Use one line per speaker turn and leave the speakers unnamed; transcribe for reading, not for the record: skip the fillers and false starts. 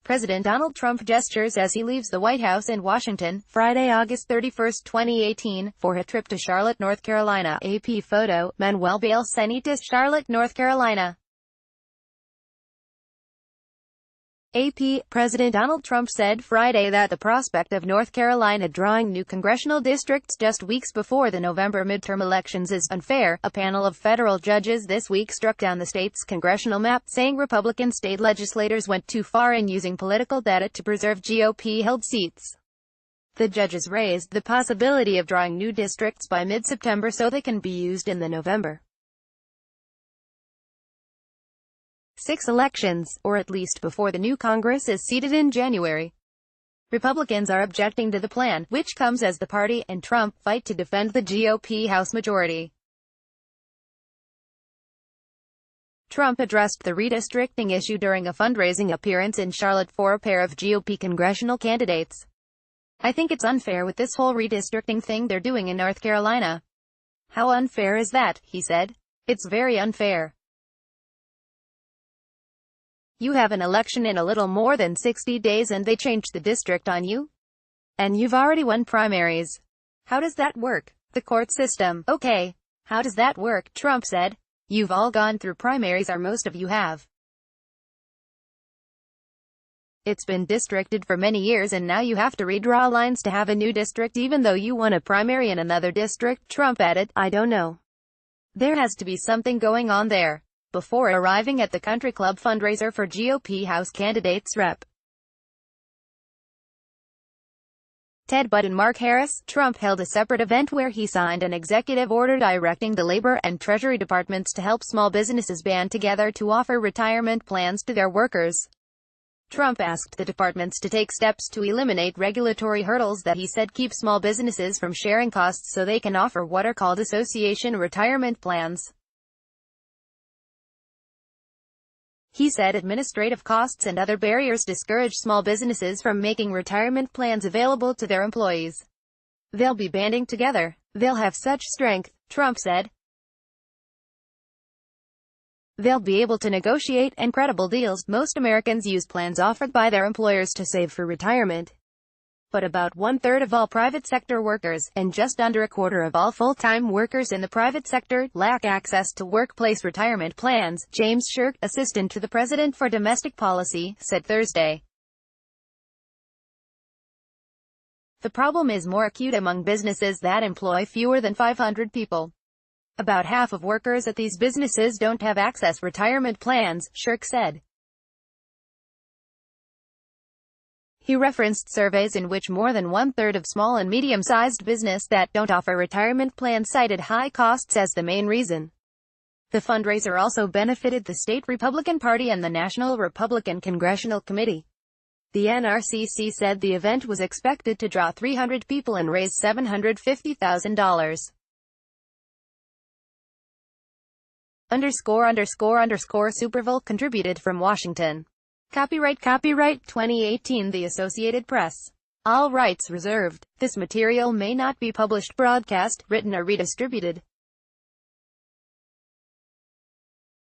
President Donald Trump gestures as he leaves the White House in Washington, Friday, August 31, 2018, for a trip to Charlotte, North Carolina. AP photo, Manuel Balsanitas, Charlotte, North Carolina. AP, President Donald Trump said Friday that the prospect of North Carolina drawing new congressional districts just weeks before the November midterm elections is unfair. A panel of federal judges this week struck down the state's congressional map, saying Republican state legislators went too far in using political data to preserve GOP-held seats. The judges raised the possibility of drawing new districts by mid-September so they can be used in the November 6 elections, or at least before the new Congress is seated in January. Republicans are objecting to the plan, which comes as the party and Trump fight to defend the GOP House majority. Trump addressed the redistricting issue during a fundraising appearance in Charlotte for a pair of GOP congressional candidates. "I think it's unfair with this whole redistricting thing they're doing in North Carolina." "How unfair is that?" he said. "It's very unfair. You have an election in a little more than 60 days and they change the district on you? And you've already won primaries. How does that work?" "The court system." "Okay. How does that work?" Trump said. "You've all gone through primaries, or most of you have. It's been districted for many years and now you have to redraw lines to have a new district even though you won a primary in another district." Trump added, "I don't know. There has to be something going on there." Before arriving at the country club fundraiser for GOP House candidates Rep. Ted Budd and Mark Harris, Trump held a separate event where he signed an executive order directing the Labor and Treasury departments to help small businesses band together to offer retirement plans to their workers. Trump asked the departments to take steps to eliminate regulatory hurdles that he said keep small businesses from sharing costs so they can offer what are called association retirement plans. He said administrative costs and other barriers discourage small businesses from making retirement plans available to their employees. "They'll be banding together. They'll have such strength," Trump said. "They'll be able to negotiate incredible deals." Most Americans use plans offered by their employers to save for retirement. But about 1/3 of all private sector workers, and just under a quarter of all full-time workers in the private sector, lack access to workplace retirement plans, James Shirk, assistant to the president for domestic policy, said Thursday. The problem is more acute among businesses that employ fewer than 500 people. About half of workers at these businesses don't have access to retirement plans, Shirk said. He referenced surveys in which more than 1/3 of small and medium-sized business that don't offer retirement plans cited high costs as the main reason. The fundraiser also benefited the state Republican Party and the National Republican Congressional Committee. The NRCC said the event was expected to draw 300 people and raise $750,000. ____Superville contributed from Washington. Copyright 2018 The Associated Press. All rights reserved. This material may not be published, broadcast, written or redistributed.